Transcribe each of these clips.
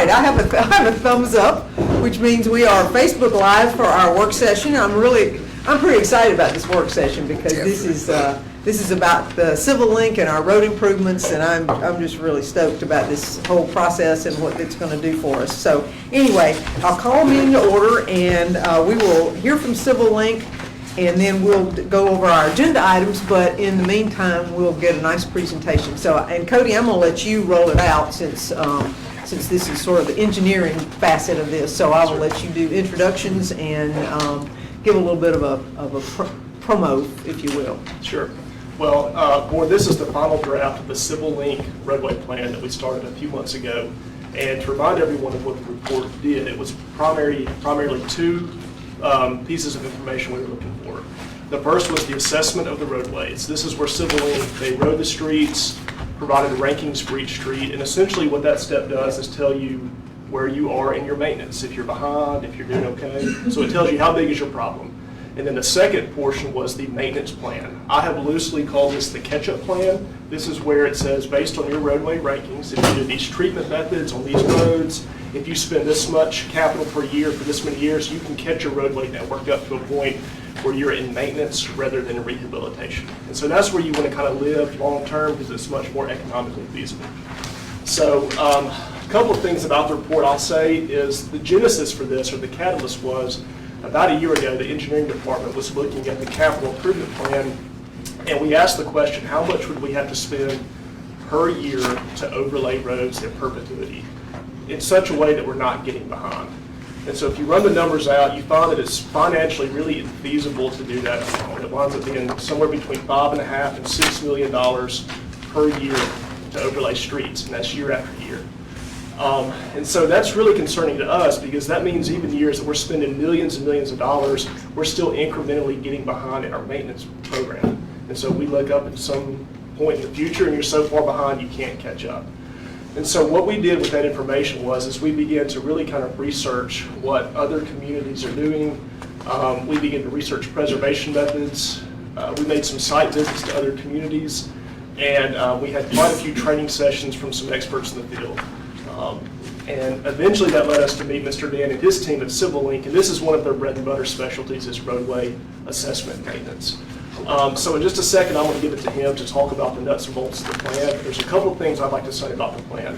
right, I have a thumbs up, which means we are Facebook Live for our work session. I'm pretty excited about this work session because this is about the Civil Link and our road improvements, and I'm just really stoked about this whole process and what it's going to do for us. So anyway, I'll call a meeting to order, and we will hear from Civil Link, and then we'll go over our agenda items, but in the meantime, we'll get a nice presentation. So, and Cody, I'm going to let you roll it out since this is sort of the engineering facet of this, so I will let you do introductions and give a little bit of a promo, if you will. Sure. Well, Board, this is the final draft of the Civil Link roadway plan that we started a few months ago. And to remind everyone of what the report did, it was primarily two pieces of information we were looking for. The first was the assessment of the roadways. This is where Civil Link, they rode the streets, provided rankings for each street, and essentially what that step does is tell you where you are in your maintenance, if you're behind, if you're doing okay. So it tells you how big is your problem. And then the second portion was the maintenance plan. I have loosely called this the catch-up plan. This is where it says, based on your roadway rankings, if you do these treatment methods on these roads, if you spend this much capital per year for this many years, you can catch your roadway network up to a point where you're in maintenance rather than in rehabilitation. And so that's where you want to kind of live long-term because it's much more economically feasible. So a couple of things about the report I'll say is the genesis for this, or the catalyst, was about a year ago, the engineering department was looking at the capital improvement plan, and we asked the question, how much would we have to spend per year to overlay roads in perpetuity in such a way that we're not getting behind? And so if you run the numbers out, you find that it's financially really infeasible to do that alone. It winds up being somewhere between $5.5 and $6 million per year to overlay streets, and that's year after year. And so that's really concerning to us because that means even years that we're spending millions and millions of dollars, we're still incrementally getting behind in our maintenance program. And so we look up at some point in the future and you're so far behind you can't catch up. And so what we did with that information is we began to really kind of research what other communities are doing. We began to research preservation methods. We made some site visits to other communities, and we had quite a few training sessions from some experts in the field. And eventually that led us to meet Mr. Dan and his team at Civil Link, and this is one of their bread and butter specialties is roadway assessment and maintenance. So in just a second, I'm going to give it to him to talk about the nuts and bolts of the plan. There's a couple of things I'd like to say about the plan.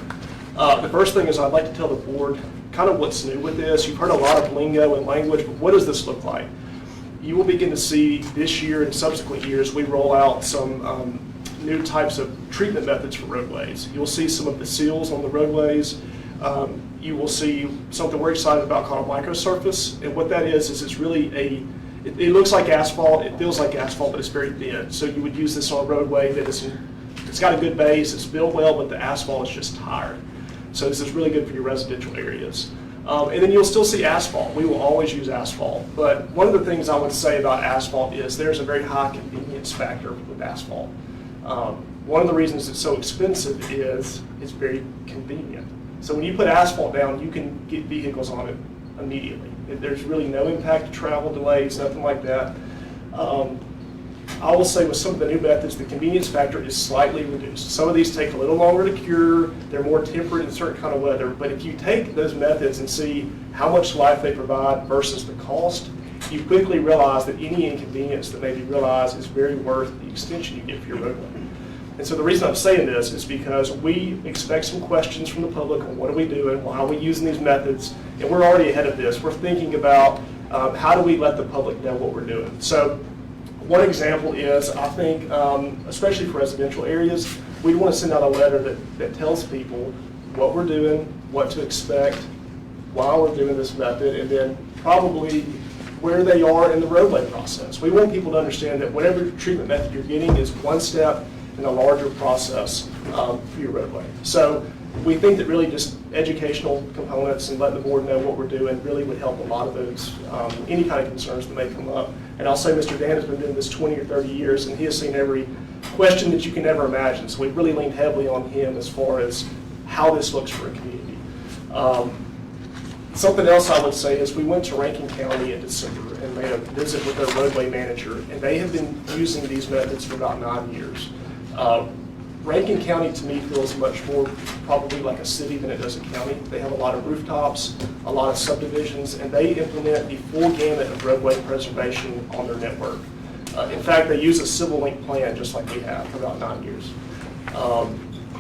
The first thing is I'd like to tell the board kind of what's new with this. You've heard a lot of lingo and language, but what does this look like? You will begin to see this year and subsequent years, we roll out some new types of treatment methods for roadways. You'll see some of the seals on the roadways. You will see something we're excited about called a microsurface, and what that is it's really it looks like asphalt, it feels like asphalt, but it's very thin. So you would use this on a roadway that it's got a good base, it's built well, but the asphalt is just tired. So this is really good for your residential areas. And then you'll still see asphalt. We will always use asphalt. But one of the things I would say about asphalt is there's a very high convenience factor with asphalt. One of the reasons it's so expensive is it's very convenient. So when you put asphalt down, you can get vehicles on it immediately. There's really no impact to travel delays, nothing like that. I will say with some of the new methods, the convenience factor is slightly reduced. Some of these take a little longer to cure. They're more temperate in certain kind of weather. But if you take those methods and see how much life they provide versus the cost, you quickly realize that any inconvenience that may be realized is very worth the extension you get for your roadway. And so the reason I'm saying this is because we expect some questions from the public on what are we doing, how are we using these methods, and we're already ahead of this. We're thinking about how do we let the public know what we're doing. So one example is, I think, especially for residential areas, we want to send out a letter that tells people what we're doing, what to expect, why we're doing this method, and then probably where they are in the roadway process. We want people to understand that whatever treatment method you're getting is one step in a larger process for your roadway. So we think that really just educational components and letting the board know what we're doing really would help a lot of those, any kind of concerns that may come up. And I'll say Mr. Dan has been doing this 20 or 30 years, and he has seen every question that you can ever imagine. So we've really leaned heavily on him as far as how this looks for a community. Something else I would say is we went to Rankin County in December and made a visit with their roadway manager, and they have been using these methods for about 9 years. Rankin County, to me, feels much more probably like a city than it does a county. They have a lot of rooftops, a lot of subdivisions, and they implement the full gamut of roadway preservation on their network. In fact, they use a civil link plan just like we have for about 9 years.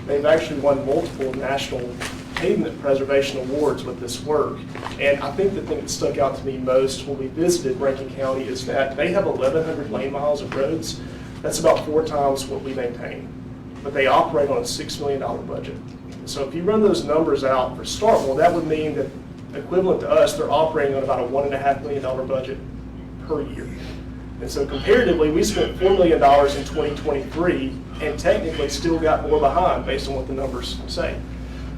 They've actually won multiple national pavement preservation awards with this work. And I think the thing that stuck out to me most when we visited Rankin County is that they have 1,100 lane miles of roads. That's about 4 times what we maintain. But they operate on a $6 million budget. So if you run those numbers out for Starkville, that would mean that equivalent to us, they're operating on about a $1.5 million budget per year. And so comparatively, we spent $4 million in 2023 and technically still got more behind based on what the numbers say.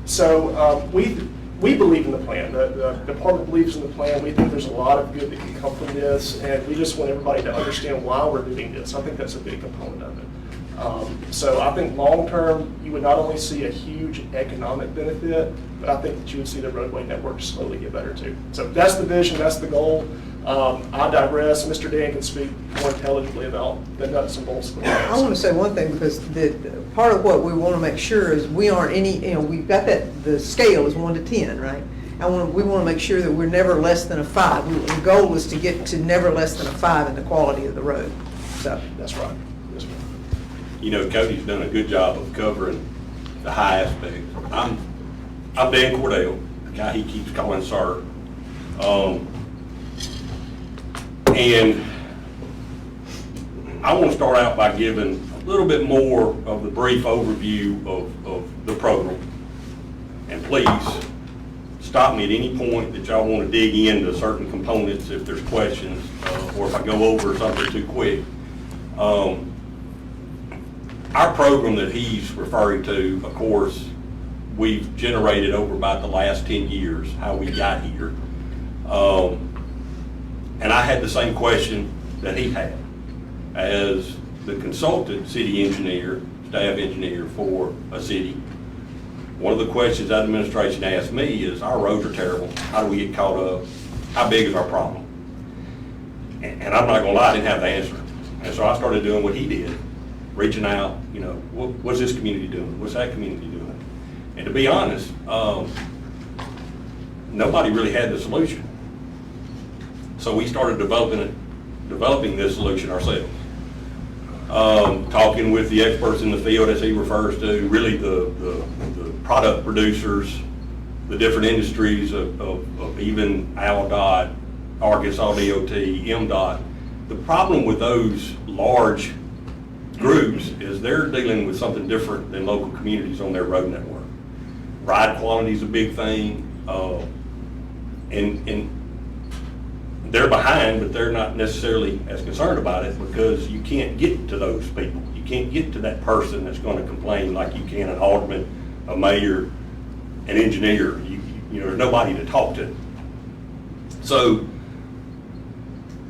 So we believe in the plan. The department believes in the plan. We think there's a lot of good that can come from this, and we just want everybody to understand why we're doing this. I think that's a big component of it. So I think long-term, you would not only see a huge economic benefit, but I think that you would see the roadway network slowly get better too. So that's the vision, that's the goal. I digress. Mr. Dan can speak more intelligently about the nuts and bolts of the plan. I want to say one thing, because part of what we want to make sure is we aren't we've got the scale is 1 to 10, right? We want to make sure that we're never less than a 5. The goal is to get to never less than a 5 in the quality of the road. So that's right. You know, Cody's done a good job of covering the high aspects. I'm Dan Cordell, the guy he keeps calling sir. And I want to start out by giving a little bit more of the brief overview of the program. And please stop me at any point that y'all want to dig into certain components if there's questions, or if I go over something too quick. Our program that he's referring to, of course, we've generated over about the last 10 years, how we got here. And I had the same question that he had. As the consultant city engineer, staff engineer for a city, one of the questions that administration asked me is, our roads are terrible. How do we get caught up? How big is our problem? And I'm not gonna lie, I didn't have the answer. And so I started doing what he did, reaching out, you know, what's this community doing? What's that community doing? And to be honest, nobody really had the solution. So we started developing this solution ourselves. Talking with the experts in the field, as he refers to, really the product producers, the different industries of even ALDOT, Arkansas DOT, MDOT. The problem with those large groups is they're dealing with something different than local communities on their road network. Ride quality is a big thing, and they're behind, but they're not necessarily as concerned about it because you can't get to those people. You can't get to that person that's going to complain like you can an alderman, a mayor, an engineer. You know, there's nobody to talk to. So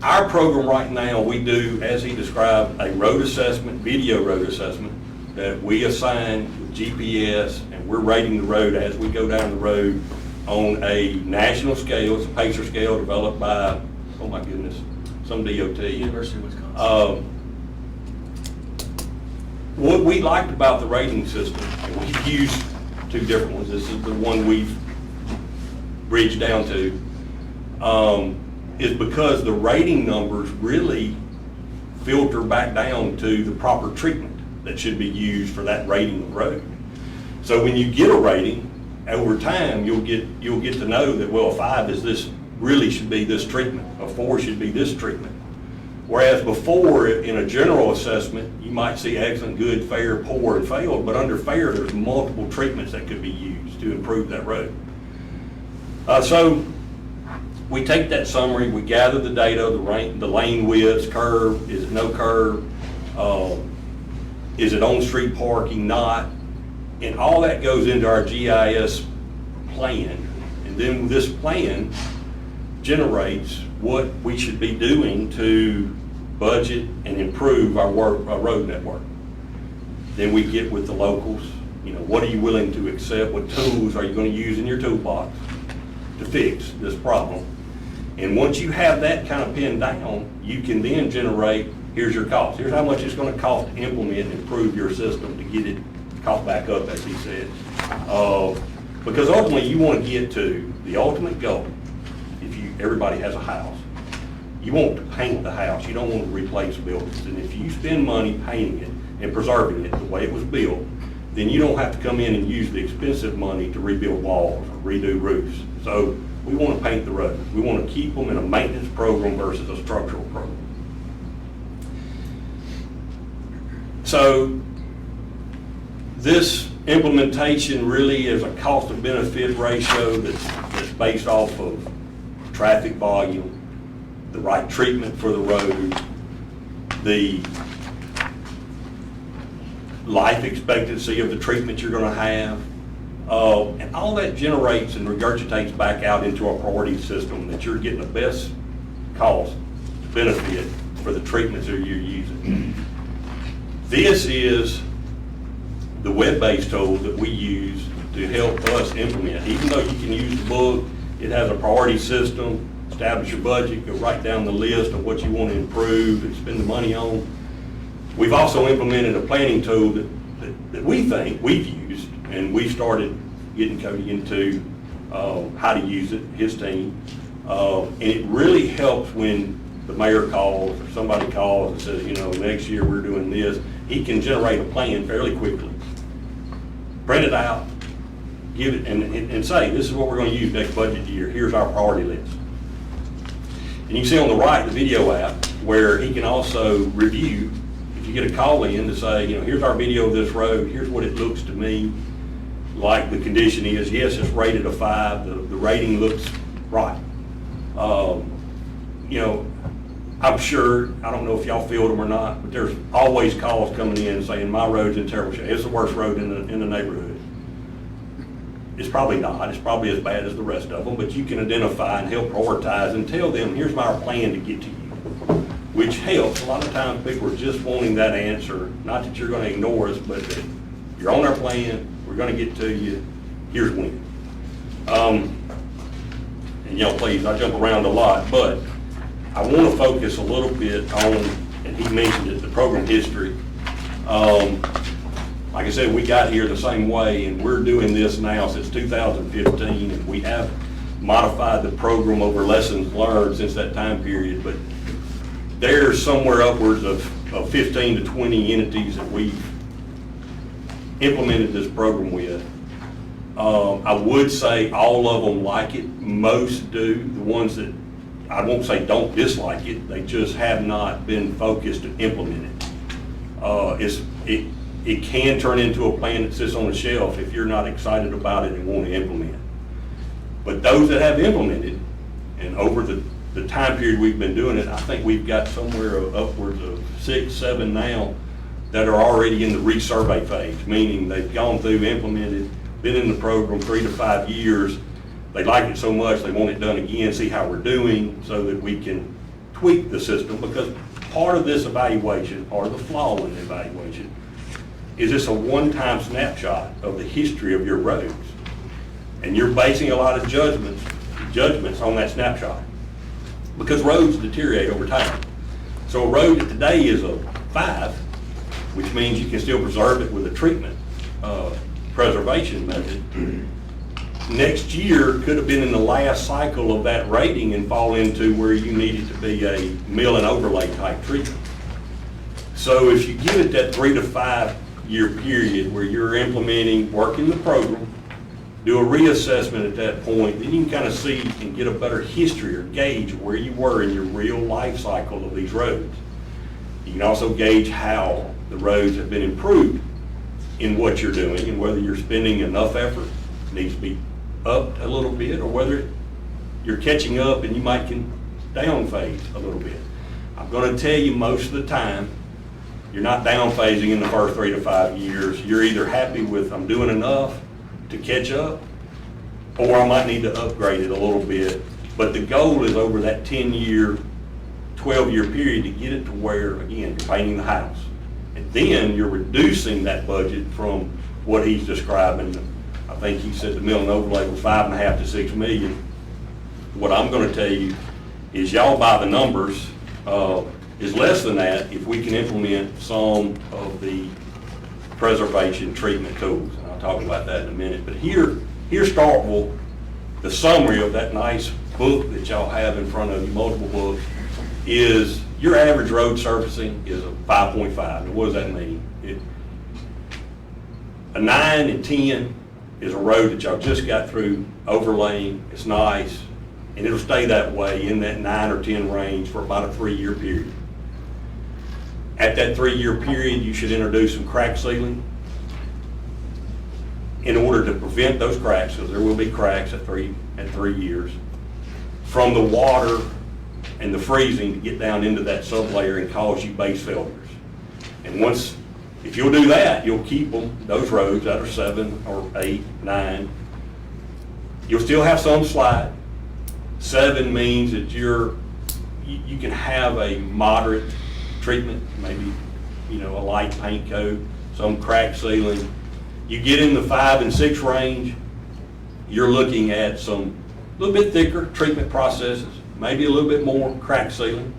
our program right now, we do, as he described, a road assessment, video road assessment that we assign with GPS, and we're rating the road as we go down the road on a national scale. It's a PACER scale developed by, oh my goodness, some DOT. University of Wisconsin. What we liked about the rating system, and we've used 2 different ones, this is the one we've bridged down to, is because the rating numbers really filter back down to the proper treatment that should be used for that rating of road. So when you get a rating, over time you'll get to know that, well, a 5 is this, really should be this treatment, a 4 should be this treatment. Whereas before, in a general assessment, you might see excellent, good, fair, poor, and failed, but under fair there's multiple treatments that could be used to improve that road. So we take that summary, we gather the data, the lane widths, curve, is it no curve, is it on-street parking, not, and all that goes into our GIS plan. And then this plan generates what we should be doing to budget and improve our road network. Then we get with the locals, you know, what are you willing to accept, what tools are you going to use in your toolbox to fix this problem? And once you have that kind of pinned down, you can then generate, here's your cost. Here's how much it's going to cost to implement and improve your system to get it caught back up, as he said. Because ultimately, you want to get to the ultimate goal. Everybody has a house. You want to paint the house. You don't want to replace buildings. And if you spend money painting it and preserving it the way it was built, then you don't have to come in and use the expensive money to rebuild walls or redo roofs. So we want to paint the roads. We want to keep them in a maintenance program versus a structural program. So this implementation really is a cost of benefit ratio that's based off of traffic volume, the right treatment for the road, the life expectancy of the treatment you're going to have, and all that generates and regurgitates back out into a priority system that you're getting the best cost benefit for the treatments that you're using. This is the web-based tool that we use to help us implement. Even though you can use the book, it has a priority system, establish your budget, go right down the list of what you want to improve and spend the money on. We've also implemented a planning tool that we think we've used, and we started getting Cody into how to use it, his team. And it really helps when the mayor calls or somebody calls and says, you know, next year we're doing this. He can generate a plan fairly quickly, print it out, give it, and say, this is what we're going to use next budget year. Here's our priority list. And you can see on the right the video app where he can also review. If you get a call in to say, you know, here's our video of this road, here's what it looks to me like the condition is. Yes, it's rated a 5. The rating looks right. You know, I'm sure, I don't know if y'all field them or not, but there's always calls coming in saying my road's in terrible shape. It's the worst road in the neighborhood. It's probably not. It's probably as bad as the rest of them, but you can identify and help prioritize and tell them, here's my plan to get to you, which helps. A lot of times people are just wanting that answer, not that you're going to ignore us, but that you're on our plan, we're going to get to you, here's when. And y'all please, I jump around a lot, but I want to focus a little bit on, and he mentioned it, the program history. Like I said, we got here the same way, and we're doing this now since 2015, and we have modified the program over lessons learned since that time period, but there's somewhere upwards of 15 to 20 entities that we've implemented this program with. I would say all of them like it. Most do. The ones that I won't say don't dislike it, they just have not been focused to implement it. It can turn into a plan that sits on a shelf if you're not excited about it and want to implement. But those that have implemented, and over the time period we've been doing it, I think we've got somewhere upwards of 6, 7 now that are already in the resurvey phase, meaning they've gone through, implemented, been in the program 3 to 5 years. They like it so much they want it done again, see how we're doing, so that we can tweak the system. Because part of this evaluation, part of the flaw in the evaluation, is this a one-time snapshot of the history of your roads. And you're basing a lot of judgments on that snapshot. Because roads deteriorate over time. So a road that today is a 5, which means you can still preserve it with a treatment preservation method, next year could have been in the last cycle of that rating and fall into where you need it to be a mill and overlay type treatment. So if you give it that 3 to 5 year period where you're implementing, working the program, do a reassessment at that point, then you can kind of see and get a better history or gauge where you were in your real life cycle of these roads. You can also gauge how the roads have been improved in what you're doing and whether you're spending enough effort, needs to be upped a little bit, or whether you're catching up and you might can down phase a little bit. I'm going to tell you most of the time, you're not down phasing in the first 3 to 5 years. You're either happy with I'm doing enough to catch up, or I might need to upgrade it a little bit. But the goal is over that 10-year, 12-year period to get it to where, again, you're painting the house. And then you're reducing that budget from what he's describing. I think he said the mill and overlay was 5.5 to 6 million. What I'm going to tell you is y'all by the numbers is less than that if we can implement some of the preservation treatment tools. And I'll talk about that in a minute. But here's Starkville, the summary of that nice book that y'all have in front of you, multiple books, is your average road surfacing is a 5.5. Now, what does that mean? A 9 and 10 is a road that y'all just got through overlaying. It's nice, and it'll stay that way in that 9 or 10 range for about a 3-year period. At that 3-year period, you should introduce some crack sealing in order to prevent those cracks, because there will be cracks at 3 years, from the water and the freezing to get down into that sublayer and cause you base failures. And once, if you'll do that, you'll keep them, those roads that are 7 or 8, 9. You'll still have some slide. 7 means that you can have a moderate treatment, maybe, a light paint coat, some crack sealing. You get in the 5 and 6 range, you're looking at some little bit thicker treatment processes, maybe a little bit more crack sealing,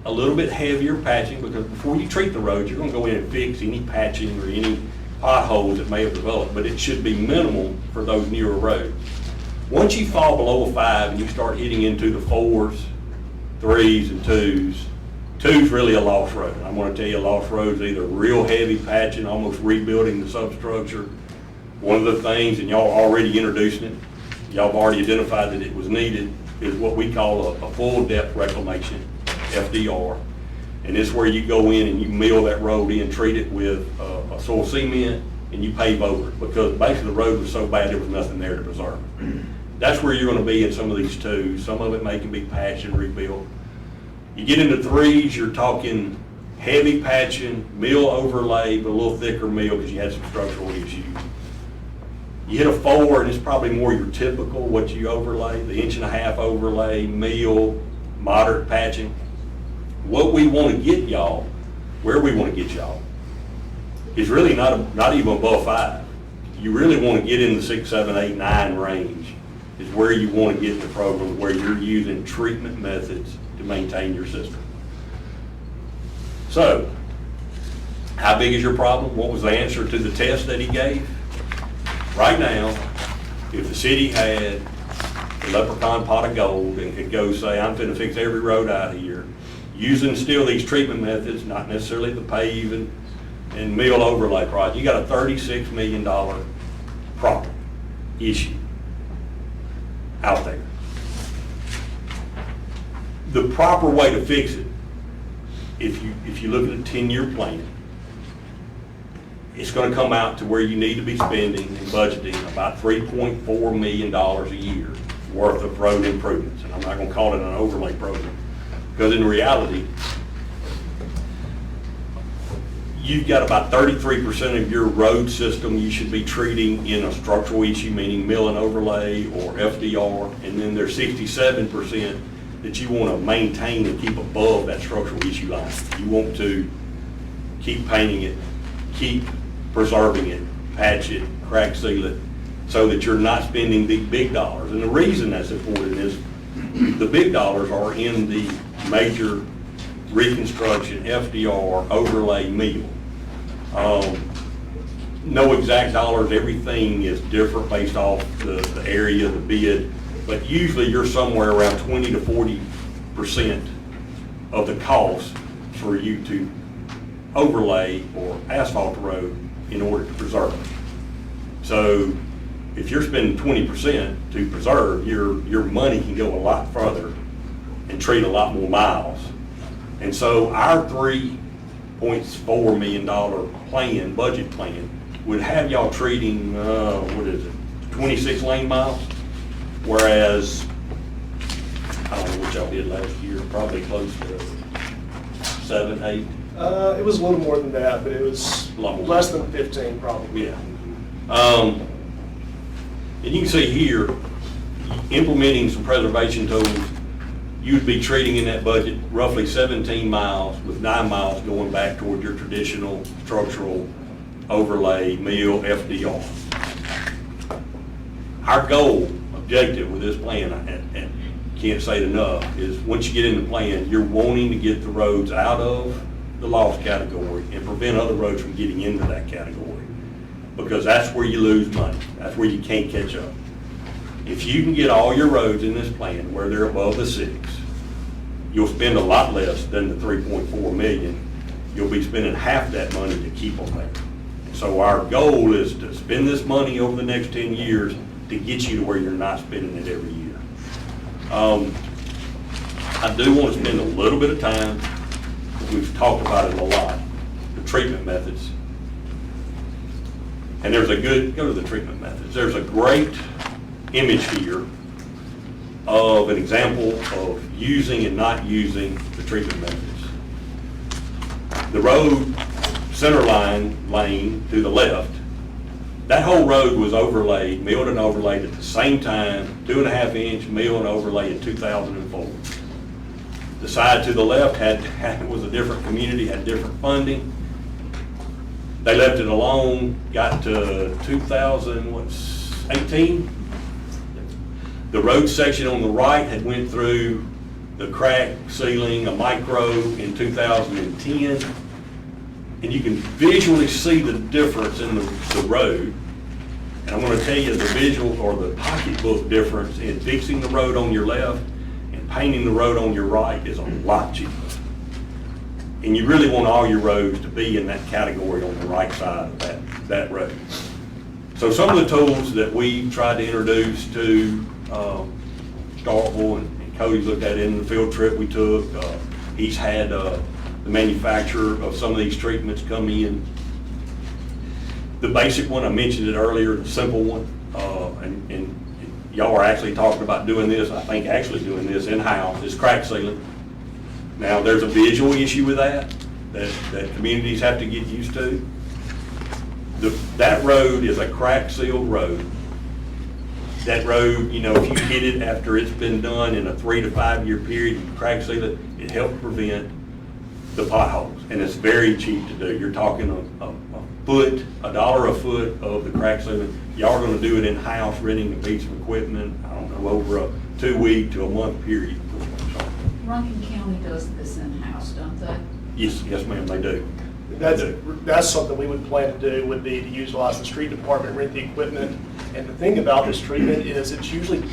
a little bit heavier patching, because before you treat the road, you're going to go in and fix any patching or any potholes that may have developed, but it should be minimal for those newer roads. Once you fall below a 5 and you start hitting into the 4s, 3s, and 2s, 2's really a lost road. I'm going to tell you, a lost road is either real heavy patching, almost rebuilding the substructure. One of the things, and y'all already introducing it, y'all have already identified that it was needed, is what we call a full depth reclamation, FDR. And this is where you go in and you mill that road in, treat it with a soil cement, and you pave over it, because basically the road was so bad there was nothing there to preserve it. That's where you're going to be in some of these 2s. Some of it can be patched and rebuilt. You get into 3s, you're talking heavy patching, mill overlay, but a little thicker mill because you had some structural issues. You hit a 4, and it's probably more your typical, what you overlay, the 1.5-inch overlay, mill, moderate patching. What we want to get y'all, where we want to get y'all, is really not even above 5. You really want to get in the 6, 7, 8, 9 range is where you want to get the program, where you're using treatment methods to maintain your system. So, how big is your problem? What was the answer to the test that he gave? Right now, if the city had a leprechaun pot of gold and could go say, I'm finna fix every road out here, using still these treatment methods, not necessarily the pave and mill overlay project, you got a $36 million problem, issue out there. The proper way to fix it, if you look at a 10-year plan, it's going to come out to where you need to be spending and budgeting about $3.4 million a year worth of road improvements. And I'm not going to call it an overlay program, because in reality, you've got about 33% of your road system you should be treating in a structural issue, meaning mill and overlay or FDR, and then there's 67% that you want to maintain and keep above that structural issue line. You want to keep painting it, keep preserving it, patch it, crack seal it, so that you're not spending the big dollars. And the reason that's important is the big dollars are in the major reconstruction, FDR, overlay, mill. No exact dollars, everything is different based off the area, the bid, but usually you're somewhere around 20 to 40% of the cost for you to overlay or asphalt the road in order to preserve it. So if you're spending 20% to preserve, your money can go a lot further and treat a lot more miles. And so our $3.4 million budget plan, would have y'all treating, 26 lane miles? Whereas, I don't know what y'all did last year, probably close to 7, 8. It was a little more than that, but it was A lot more. less than 15 probably. Yeah. And you can see here, implementing some preservation tools, you'd be treating in that budget roughly 17 miles, with 9 miles going back toward your traditional structural overlay, mill, FDR. Our goal, objective with this plan, and can't say it enough, is once you get in the plan, you're wanting to get the roads out of the lost category and prevent other roads from getting into that category, because that's where you lose money. That's where you can't catch up. If you can get all your roads in this plan where they're above the 6, you'll spend a lot less than the 3.4 million. You'll be spending half that money to keep them there. So our goal is to spend this money over the next 10 years to get you to where you're not spending it every year. I do want to spend a little bit of time, we've talked about it a lot, the treatment methods. And there's a good, go to the treatment methods. There's a great image here of an example of using and not using the treatment methods. The road center line lane to the left, that whole road was overlaid, milled and overlaid at the same time, 2.5-inch mill and overlay in 2004. The side to the left was a different community, had different funding. They left it alone, got to 2018. The road section on the right had went through the crack sealing, a micro in 2010. And you can visually see the difference in the road. And I'm going to tell you the visual or the pocketbook difference in fixing the road on your left and painting the road on your right is a lot cheaper. And you really want all your roads to be in that category on the right side of that road. So some of the tools that we tried to introduce to Starkville, and Cody's looked at it in the field trip we took. He's had the manufacturer of some of these treatments come in. The basic one, I mentioned it earlier, the simple one, and y'all are actually talking about doing this, I think actually doing this in-house, is crack sealing. Now, there's a visual issue with that communities have to get used to. That road is a crack sealed road. That road, you know, if you hit it after it's been done in a 3 to 5 year period, you crack seal it, it helps prevent the potholes, and it's very cheap to do. You're talking a foot, $1 a foot of the crack sealing. Y'all are going to do it in-house, renting a piece of equipment, I don't know, over a 2-week to a month period. Rankin County does this in-house, don't they? Yes, ma'am, they do. That's something we would plan to do, would be to utilize the street department, rent the equipment. And the thing about this treatment is it's usually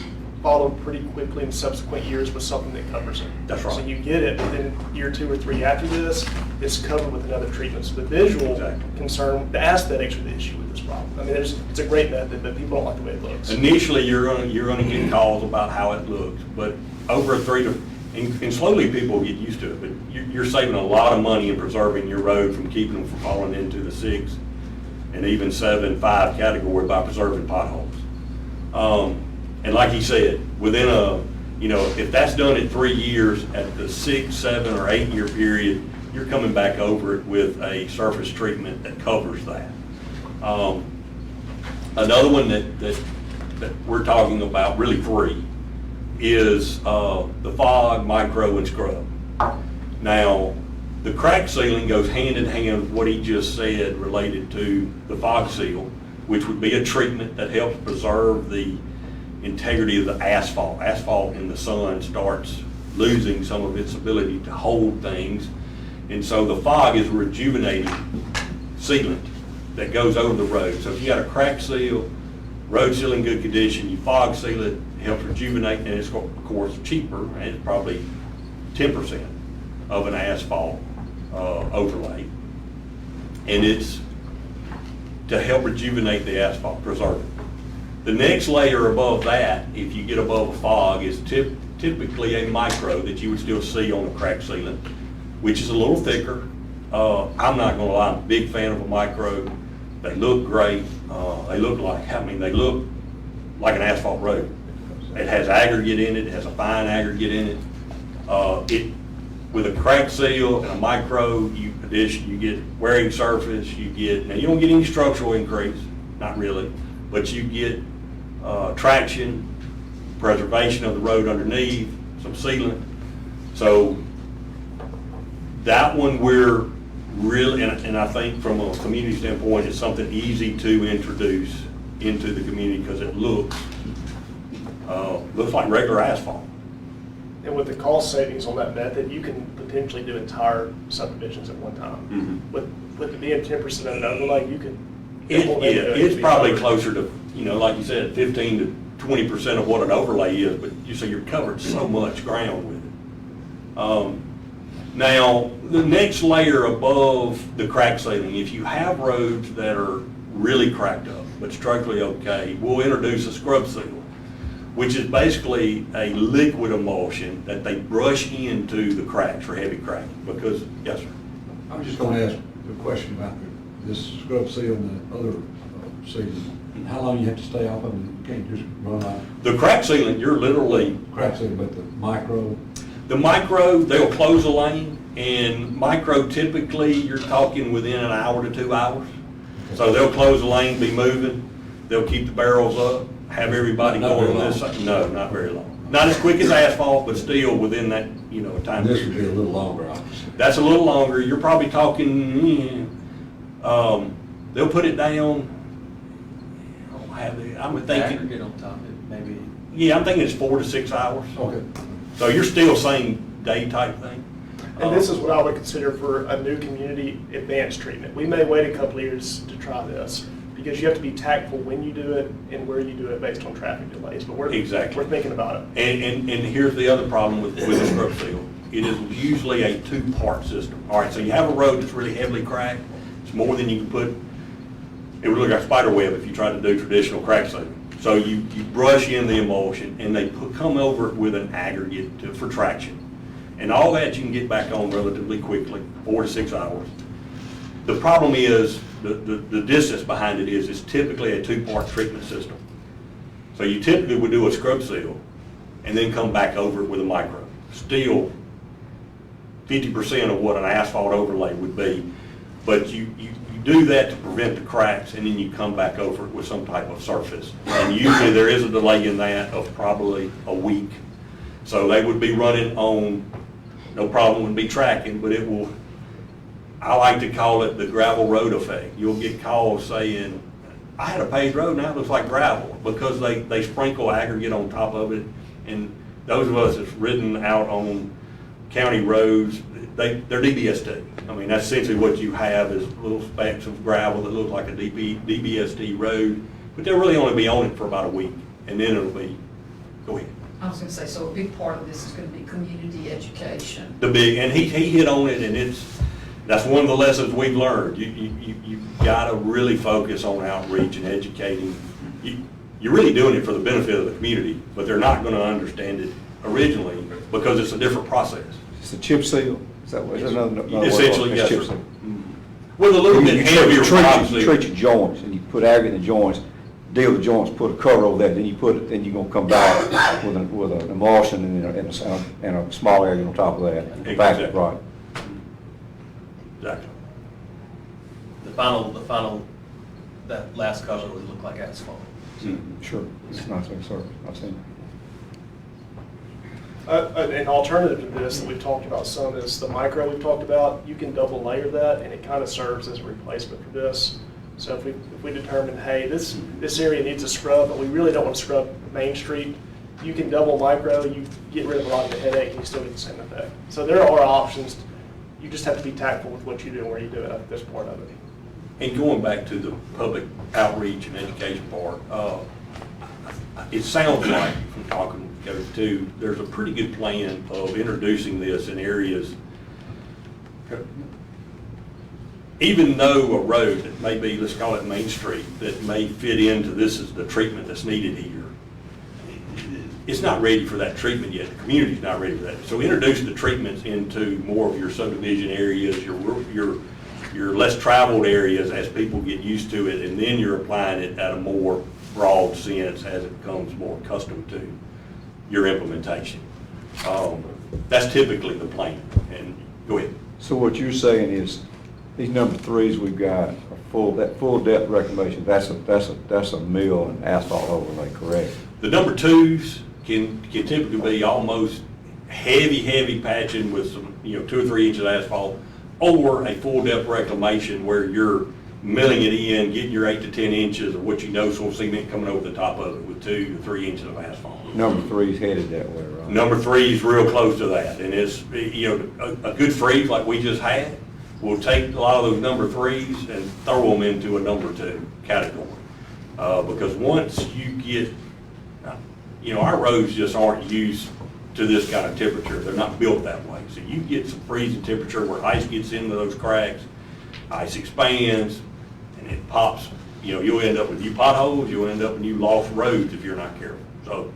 followed pretty quickly in subsequent years with something that covers it. That's right. So you get it within year 2 or 3 after this, it's covered with another treatment. So the visual concern, the aesthetics are the issue with this problem. I mean, it's a great method, but people don't like the way it looks. Initially, you're gonna get calls about how it looks, but over a 3 to, and slowly people get used to it, but you're saving a lot of money in preserving your road from keeping them from falling into the 6 and even 7, 5 category by preserving potholes. And like he said, within if that's done in 3 years, at the 6, 7, or 8 year period, you're coming back over it with a surface treatment that covers that. Another one that we're talking about, really 3, is the fog, micro, and scrub. Now, the crack sealing goes hand in hand with what he just said related to the fog seal, which would be a treatment that helps preserve the integrity of the asphalt. Asphalt in the sun starts losing some of its ability to hold things. And so the fog is a rejuvenating sealant that goes over the road. So if you got a crack seal, road seal in good condition, you fog seal it, helps rejuvenate, and it's of course cheaper, and it's probably 10% of an asphalt overlay. And it's to help rejuvenate the asphalt, preserve it. The next layer above that, if you get above a fog, is typically a micro that you would still see on a crack sealant, which is a little thicker. I'm not gonna lie, I'm a big fan of a micro. They look great. They look like an asphalt road. It has aggregate in it, it has a fine aggregate in it. With a crack seal and a micro, you get wearing surface, now you don't get any structural increase, not really, but you get traction, preservation of the road underneath, some sealant. So that one we're really, and I think from a community standpoint, it's something easy to introduce into the community because it looks like regular asphalt. And with the cost savings on that method, you can potentially do entire subdivisions at one time. With it being 10% of an overlay, you could. It's probably closer to, like you said, 15 to 20% of what an overlay is, but you're covered so much ground with it. Now, the next layer above the crack sealing, if you have roads that are really cracked up, but structurally okay, we'll introduce a scrub seal, which is basically a liquid emulsion that they brush into the cracks for heavy cracking, because, yes, sir. I was just going to ask a question about this scrub seal and the other sealing. And how long you have to stay off of them? You can't just run out. The crack sealing, you're literally. Crack sealing, but the micro. The micro, they'll close a lane, and micro typically, you're talking within an hour to 2 hours. So they'll close the lane, be moving, they'll keep the barrels up, have everybody Not going very on this long. side. No, not very long. Not as quick as asphalt, but still within that, time This would be a period. little longer, obviously. That's a little longer. You're probably talking, they'll put it down, I'm With the thinking, aggregate on top of it, maybe. yeah, I'm thinking it's 4 to 6 hours. Okay. So you're still same day type thing. And this is what I would consider for a new community advanced treatment. We may wait a couple of years to try this, because you have to be tactful when you do it and where you do it based on traffic delays, but Exactly. we're thinking about it. And here's the other problem with the scrub seal. It is usually a two-part system. All right, so you have a road that's really heavily cracked. It's more than you can put, it would look like a spider web if you tried to do traditional crack sealing. So you brush in the emulsion, and they come over it with an aggregate for traction. And all that you can get back on relatively quickly, 4 to 6 hours. The problem is, the distance behind it is, it's typically a two-part treatment system. So you typically would do a scrub seal and then come back over it with a micro. Still 50% of what an asphalt overlay would be, but you do that to prevent the cracks, and then you come back over it with some type of surface. And usually there is a delay in that of probably a week. So they would be running on, no problem would be tracking, but it will, I like to call it the gravel road effect. You'll get calls saying, I had a paved road, now it looks like gravel, because they sprinkle aggregate on top of it. And those of us that's ridden out on county roads, they're DBSD. I mean, that's essentially what you have is little specks of gravel that look like a DBSD road, but they'll really only be on it for about a week, and then it'll be, go ahead. I was gonna say, so a big part of this is gonna be community education. And he hit on it, and that's one of the lessons we've learned. You've gotta really focus on outreach and educating. You're really doing it for the benefit of the community, but they're not gonna understand it originally because it's a different process. It's a chip seal? Is that what, is that another word? Essentially, It's yes, chip sir. seal. With a little You bit heavier pipe treat seal. your joints, and you put aggregate in the joints, deal with the joints, put a cover over that, then you're gonna come back with an emulsion and a small aggregate on top of that. Exactly. Right. Exactly. The final, that last cover would look like asphalt. Sure. It's nice, sir. I've seen it. An alternative to this that we've talked about some is the micro we've talked about. You can double layer that, and it kind of serves as a replacement for this. So if we determine, hey, this area needs a scrub, but we really don't want to scrub Main Street, you can double micro, you get rid of a lot of the headache, and you still get the same effect. So there are options. You just have to be tactful with what you do and where you do it. I think that's part of it. And going back to the public outreach and education part, it sounds like, from talking to, there's a pretty good plan of introducing this in areas. Even though a road that may be, let's call it Main Street, that may fit into this is the treatment that's needed here, it's not ready for that treatment yet. The community's not ready for that. So introduce the treatments into more of your subdivision areas, your less traveled areas as people get used to it, and then you're applying it at a more broad sense as it becomes more accustomed to your implementation. That's typically the plan. And go ahead. So what you're saying is, these number threes we've got are that full depth reclamation, that's a mill and asphalt overlay, correct? The number twos can typically be almost heavy patching with some, 2 or 3 inches of asphalt, or a full depth reclamation where you're milling it in, getting your 8 to 10 inches of what you know, so cement coming over the top of it with 2 to 3 inches of asphalt. Number 3 is headed that way, right? Number 3 is real close to that, and it's, you know, a good freeze like we just had, will take a lot of those number 3s and throw them into a number 2 category. Because once you get, you know, our roads just aren't used to this kind of temperature. They're not built that way. So you get some freezing temperature where ice gets into those cracks, ice expands, and it pops. You know, you'll end up with new potholes, you'll end up with new lost roads if you're not careful. So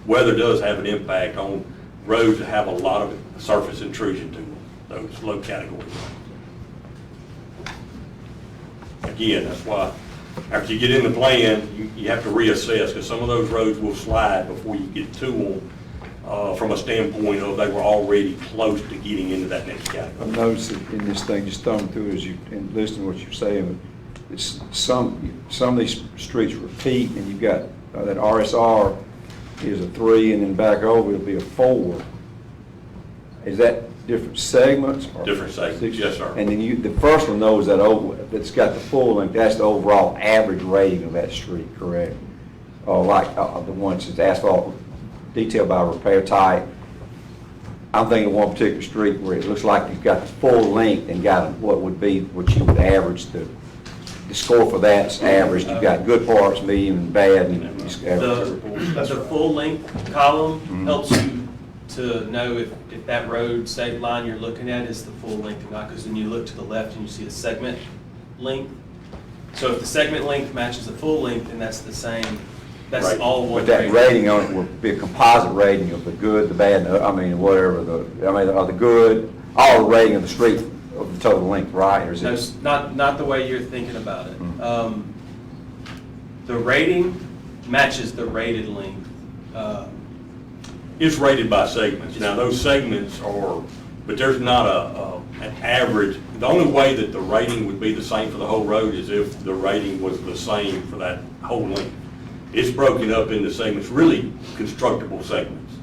weather does have an impact on roads that have a lot of surface intrusion to them, those low categories. Again, that's why after you get in the plan, you have to reassess, because some of those roads will slide before you get to them from a standpoint of they were already close to getting into that next I category. noticed that in this thing, just thumbing through it as you, and listening to what you're saying, it's some of these streets repeat, and you've got that RSR is a 3, and then back over it'll be a 4. Is that different segments? Or Different segments, yes, sir. And then the first one knows that that's got the full length, that's the overall average rating of that street, correct? Or like the ones that's asphalt detail by repair type. I'm thinking of one particular street where it looks like you've got the full length and got what you would average the score for that's average. You've got good parts, medium, and bad, and you just average. The full length column helps you to know if that road state line you're looking at is the full length or not, because then you look to the left and you see a segment length. So if the segment length matches the full length, then that's the same, that's Right. all one But that rating on it will be a composite rating of the good, the bad, and whatever, of the good, all the rating of the street of the total length, right? Or is No, it? not the way you're thinking about it. The rating matches the rated length. It's rated by segments. Now, those segments are, but there's not an average. The only way that the rating would be the same for the whole road is if the rating was the same for that whole length. It's broken up into segments, really constructible segments.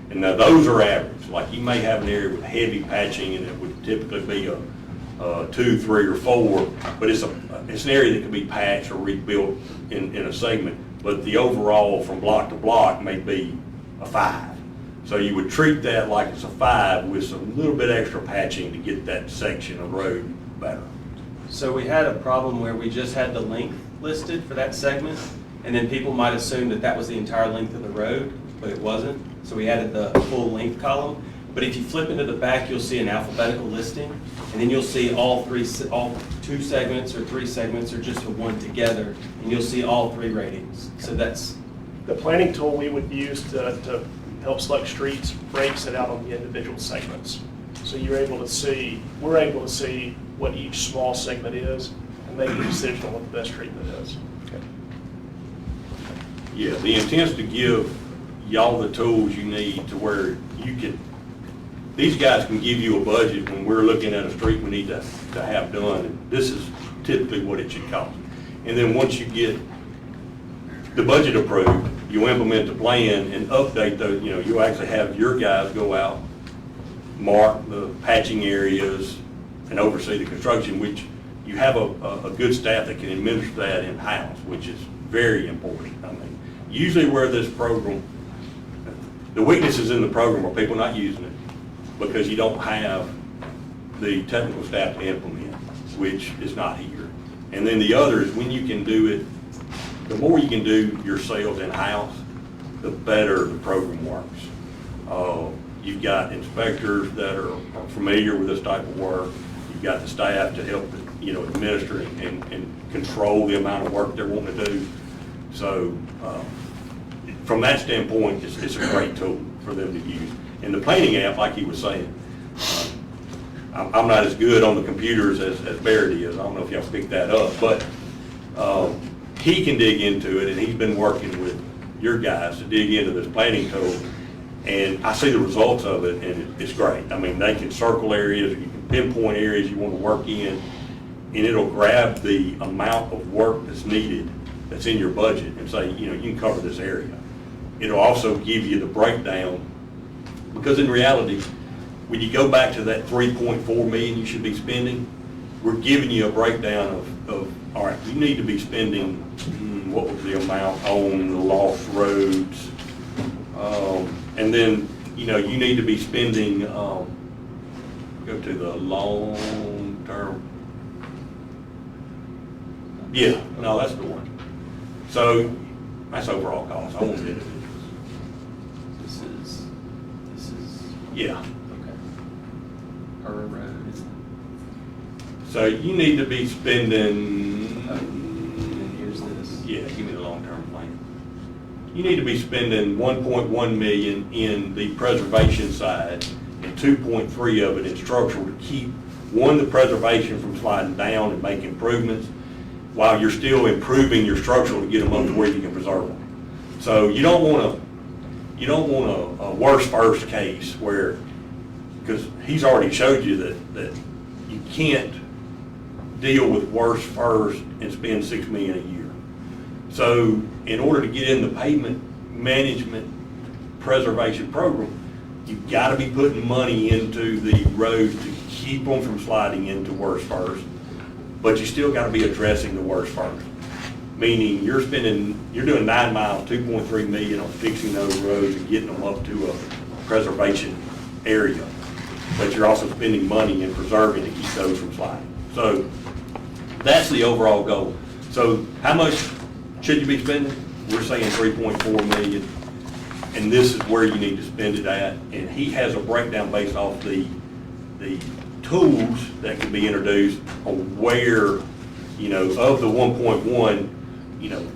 And now those are average. Like you may have an area with heavy patching and it would typically be a 2, 3, or 4, but it's an area that can be patched or rebuilt in a segment. But the overall from block to block may be a 5. So you would treat that like it's a 5 with some little bit extra patching to get that section of road better. So we had a problem where we just had the length listed for that segment, and then people might assume that that was the entire length of the road, but it wasn't. So we added the full length column. But if you flip into the back, you'll see an alphabetical listing, and then you'll see all 2 segments or 3 segments or just the one together, and you'll see all 3 ratings. So that's The planning tool we would use to help select streets breaks it out on the individual segments. So we're able to see what each small segment is and make a decision on what the best treatment is. Yeah, the intent's to give y'all the tools you need to where you can, these guys can give you a budget when we're looking at a street we need to have done. And this is typically what it should cost. And then once you get the budget approved, you implement the plan and update those, you actually have your guys go out, mark the patching areas, and oversee the construction, which you have a good staff that can administer that in-house, which is very important. I mean, usually where this program, the weakness is in the program where people are not using it because you don't have the technical staff to implement, which is not here. And then the other is when you can do it, the more you can do yourselves in-house, the better the program works. You've got inspectors that are familiar with this type of work. You've got the staff to help, administer and control the amount of work they're wanting to do. So from that standpoint, it's a great tool for them to use. And the planning app, like he was saying, I'm not as good on the computers as Barrett is. I don't know if y'all picked that up, but he can dig into it, and he's been working with your guys to dig into this planning tool. And I see the results of it, and it's great. I mean, they can circle areas, you can pinpoint areas you want to work in, and it'll grab the amount of work that's needed that's in your budget and say, you can cover this area. It'll also give you the breakdown, because in reality, when you go back to that 3.4 million you should be spending, we're giving you a breakdown of, all right, you need to be spending, what was the amount on the lost roads? And then, you know, you need to be spending, go to the long term. Yeah, no, that's the one. So that's overall cost. I won't get it. This is, Yeah. okay. Per road. So you need to be spending, And here's this. yeah, give me the long-term plan. You need to be spending 1.1 million in the preservation side and 2.3 of it in structural to keep, one, the preservation from sliding down and make improvements, while you're still improving your structural to get them up to where you can preserve them. So you don't want a worse first case where, because he's already showed you that you can't deal with worse first and spend $6 million a year. So in order to get in the pavement management preservation program, you've got to be putting money into the roads to keep them from sliding into worse first, but you still got to be addressing the worst first. Meaning you're doing 9 miles, 2.3 million on fixing those roads and getting them up to a preservation area. But you're also spending money in preserving to keep those from sliding. So that's the overall goal. So how much should you be spending? We're saying 3.4 million. And this is where you need to spend it at. And he has a breakdown based off the tools that can be introduced on where, you know, of the 1.1, you know,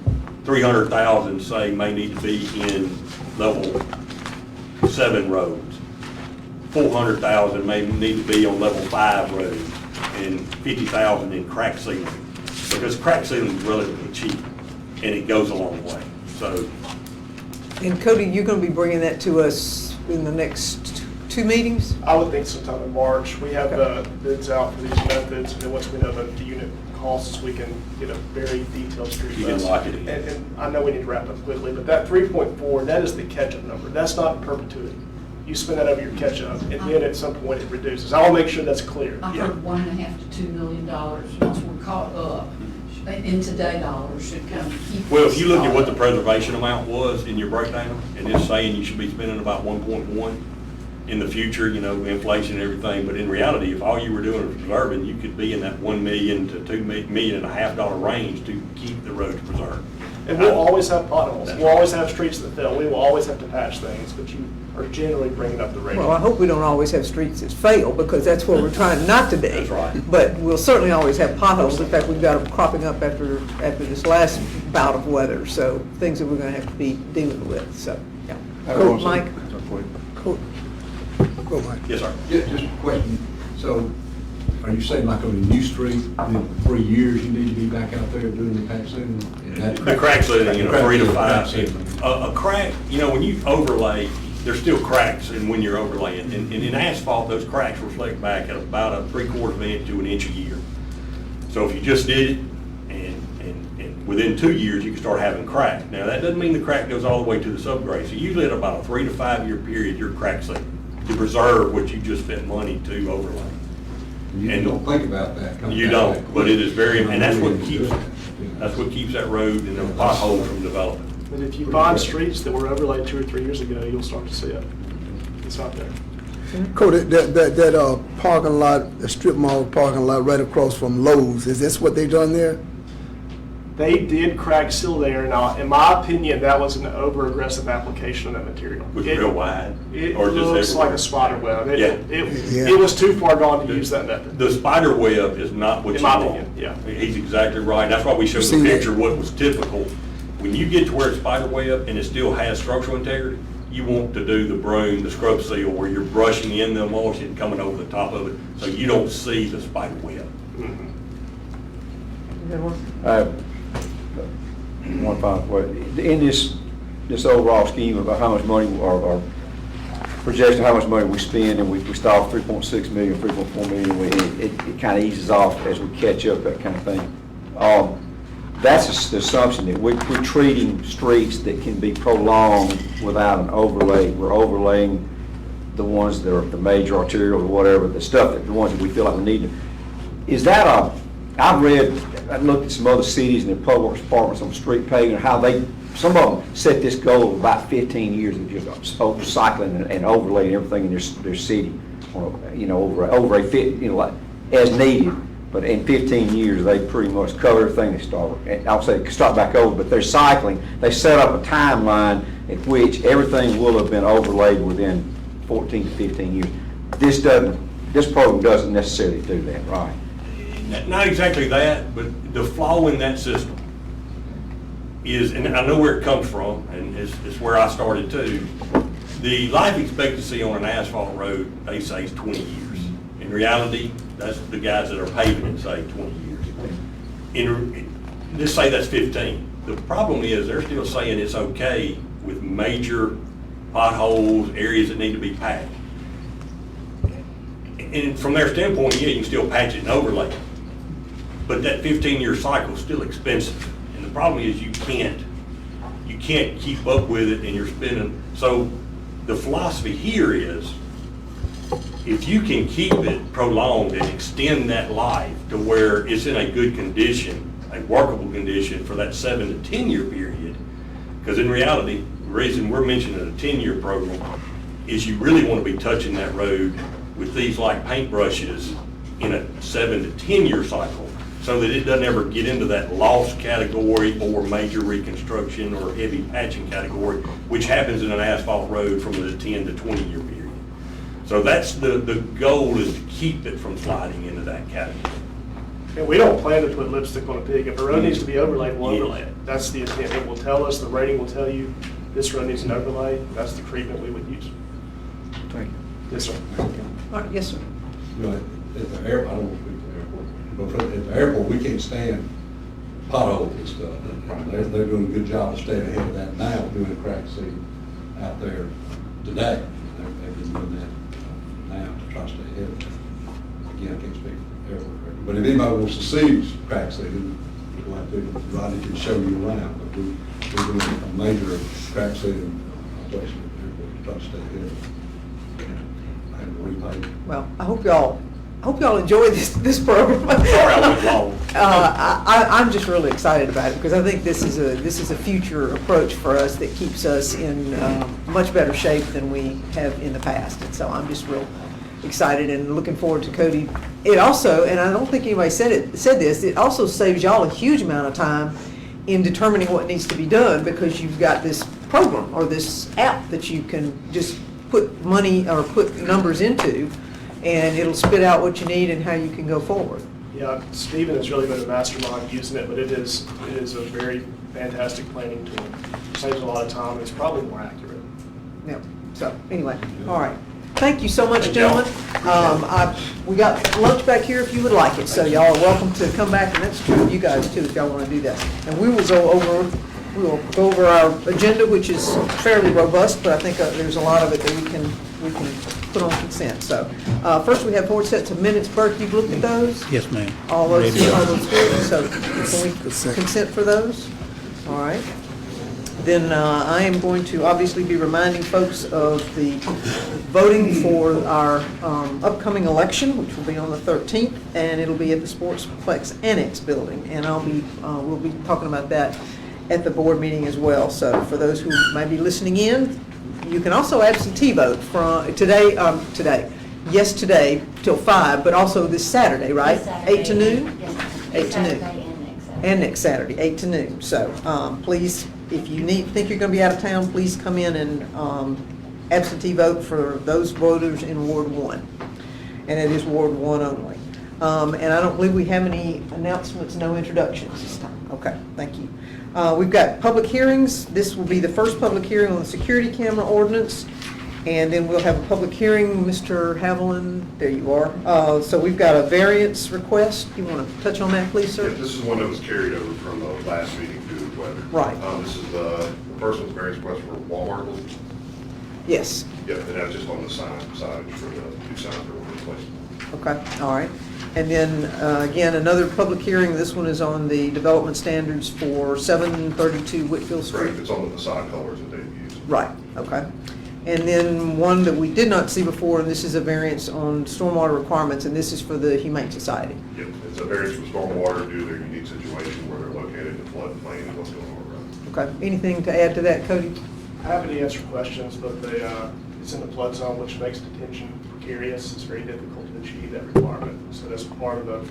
300,000 say may need to be in level 7 roads. 400,000 may need to be on level 5 roads, and 50,000 in crack sealing. Because crack sealing is relatively cheap and it goes a long way. So, And Cody, you're going to be bringing that to us in the next 2 meetings? I would think sometime in March. We have the bids out for these methods, and then once we know the unit costs, we can get a very detailed street You can list. lock it in. And I know we need to wrap up quickly, but that 3.4, that is the catch-up number. That's not perpetuity. You spend that over your catch-up, and then at some point it reduces. I'll make sure that's clear. I Yeah. heard $1.5 to $2 million, once we're caught up, in today dollars, should kind of keep. well, if you look at us what the caught up. preservation amount was in your breakdown, and it's saying you should be spending about 1.1 in the future, you know, inflation and everything, but in reality, if all you were doing was preserving, you could be in that $1 million to $2.5 million range to keep the roads preserved. And we'll always have potholes. That's We'll always have streets that fail. We will always have to patch things, but you are generally bringing up the rate. Well, I hope we don't always have streets that fail, because that's what we're trying not to be. That's right. But we'll certainly always have potholes. In fact, we've got them cropping up after this last bout of weather, so things that we're going to have to be dealing with, so, yeah. Cool, Mike? Cool. Go, Mike. Yes, sir. Yeah, just a question. So are you saying like on a new street, in 3 years, you need to be back out there doing the patch sealing? The crack sealing, you know, 3 to 5. Crack sealing. A crack, you know, when you overlay, there's still cracks in when you're overlaying. And in asphalt, those cracks reflect back at about a 3/4 inch to an inch a year. So if you just did it, and within 2 years, you can start having crack. Now, that doesn't mean the crack goes all the way to the subgrade. So usually at about a 3 to 5 year period, you're crack sealing to preserve what you just spent money to overlay. You And don't think about that. coming You back don't, that but quick. it is very, and that's what I know you keeps, do it. that's what keeps that road and the pothole from developing. But if you find streets that were overlaid 2 or 3 years ago, you'll start to see it. It's not there. Cody, that parking lot, the strip mall parking lot right across from Lowe's, is this what they done there? They did crack seal there. Now, in my opinion, that was an over-aggressive application of that material. Was it real wide? It or just looks like everywhere? a spider web. Yeah. It was too far gone to use that method. The spider web is not what In you my want. opinion, yeah. He's exactly right. That's why we showed the seen that? picture, what was typical. When you get to where it's spider web and it still has structural integrity, you want to do the broom, the scrub seal, where you're brushing in the emulsion, coming over the top of it, so you don't see the spider web. One final question. In this overall scheme of how much money, or projection of how much money we spend, and we start off 3.6 million, 3.4 million, it kind of eases off as we catch up, that kind of thing. That's the assumption that we're treating streets that can be prolonged without an overlay. We're overlaying the ones that are the major arterial or whatever, the stuff, the ones that we feel like we need to. is that I looked at some other cities and their public works departments on street paving, and how some of them set this goal of about 15 years of just cycling and overlaying everything in their city, over a fit, like, as needed. But in 15 years, they pretty much cover everything they start. And I'll say start back over, but they're cycling. They set up a timeline in which everything will have been overlaid within 14 to 15 years. This program doesn't necessarily do that, right? Not exactly that, but the flaw in that system is, and I know where it comes from, and it's where I started too. The life expectancy on an asphalt road, they say, is 20 years. In reality, that's the guys that are paving it say 20 years. Just say that's 15. The problem is they're still saying it's okay with major potholes, areas that need to be patched. And from their standpoint, yeah, you can still patch it and overlay it. But that 15-year cycle is still expensive. And the problem is you can't keep up with it, and you're spending. So the philosophy here is, if you can keep it prolonged and extend that life to where it's in a good condition, a workable condition for that 7 to 10 year period, because in reality, the reason we're mentioning a 10-year program is you really want to be touching that road with these like paintbrushes in a 7 to 10 year cycle, so that it doesn't ever get into that loss category or major reconstruction or heavy patching category, which happens in an asphalt road from the 10 to 20 year period. So that's the goal, is to keep it from sliding into that category. And we don't plan to put lipstick on a pig. If a road needs to be overlaid, we'll overlay it. That's the intent. It will tell us, the rating will tell you, this road needs an overlay. That's the treatment we would use. Thank you. Yes, sir. All right, yes, sir. At the airport, I don't want to speak to the airport, but at the airport, we can't stand potholes and stuff. And they're doing a good job of staying ahead of that now, doing crack sealing out there today. They've been doing that now to try to stay ahead of it. Again, I can't speak to the airport. But if anybody wants to see crack sealing, we'll have to, Rodney can show you around. But we're doing a major crack sealing operation at the airport to try to stay ahead of it. Well, I hope y'all enjoy this program. Sorry, I went long. I'm just really excited about it, because I think this is a future approach for us that keeps us in much better shape than we have in the past. And so I'm just real excited and looking forward to Cody. It also, and I don't think anybody said this, it also saves y'all a huge amount of time in determining what needs to be done, because you've got this program or this app that you can just put money or put numbers into, and it'll spit out what you need and how you can go forward. Yeah, Stephen has really been a mastermind using it, but it is a very fantastic planning tool. Saves a lot of time, and it's probably more accurate. Yeah, so anyway, all right. Thank you so much, gentlemen. We got lunch back here if you would like it, so y'all are welcome to come back, and that's true of you guys too if y'all want to do that. And we will go over our agenda, which is fairly robust, but I think there's a lot of it that we can put on consent. So first we have 4 sets of minutes. Burke, you've looked at those? Yes, ma'am. All those good? So can we consent for those? All right. Then I am going to obviously be reminding folks of the voting for our upcoming election, which will be on the 13th, and it'll be at the Sportsplex Annex building. And we'll be talking about that at the board meeting as well. So for those who may be listening in, you can also absentee vote from today till 5, but also this Saturday, right? Saturday. 8 to noon? Yes. 8 to noon. Saturday and next Saturday. And next Saturday, 8 to noon. So please, if you think you're going to be out of town, please come in and absentee vote for those voters in Ward 1. And it is Ward 1 only. And I don't believe we have any announcements, no introductions this time. Okay, thank you. We've got public hearings. This will be the first public hearing on the security camera ordinance. And then we'll have a public hearing. Mr. Haviland, there you are. So we've got a variance request. You want to touch on that, please, sir? Yeah, this is one that was carried over from the last meeting due to weather. Right. This is the first one's variance request for wall articles. Yes. Yeah, and that's just on the side for the 2 signs that were replaced. Okay, all right. And then, again, another public hearing. This one is on the development standards for 732 Whitfield Street. Correct, it's on the facade colors that they've used. Right, okay. And then one that we did not see before, this is a variance on stormwater requirements, and this is for the Humane Society. Yep, it's a variance from stormwater due to their unique situation where they're located in the floodplain and what's going on around. Okay, anything to add to that, Cody? I haven't to answer questions, but they, it's in the flood zone, which makes detention precarious. It's very difficult to achieve that requirement. So that's part of the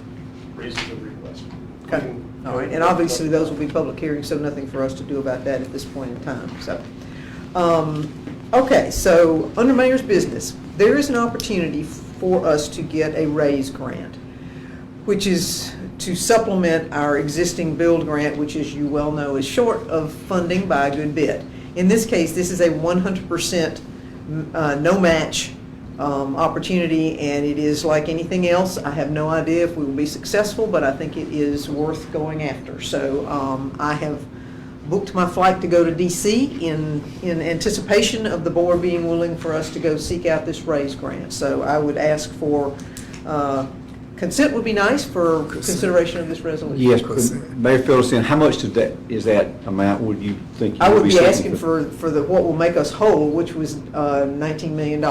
reason for the request. Okay, all right, and obviously those will be public hearings, so nothing for us to do about that at this point in time, so. Okay, so under mayor's business, there is an opportunity for us to get a raise grant, which is to supplement our existing build grant, which, as you well know, is short of funding by a good bit. In this case, this is a 100% no match opportunity, and it is like anything else. I have no idea if we will be successful, but I think it is worth going after. So I have booked my flight to go to DC in anticipation of the board being willing for us to go seek out this raise grant. So I would ask for consent would be nice for consideration of this resolution. Yes, but Mayor Phillipson, how much is that amount would you think? You I would be seeking asking for the, what will make us whole, which was $19 million.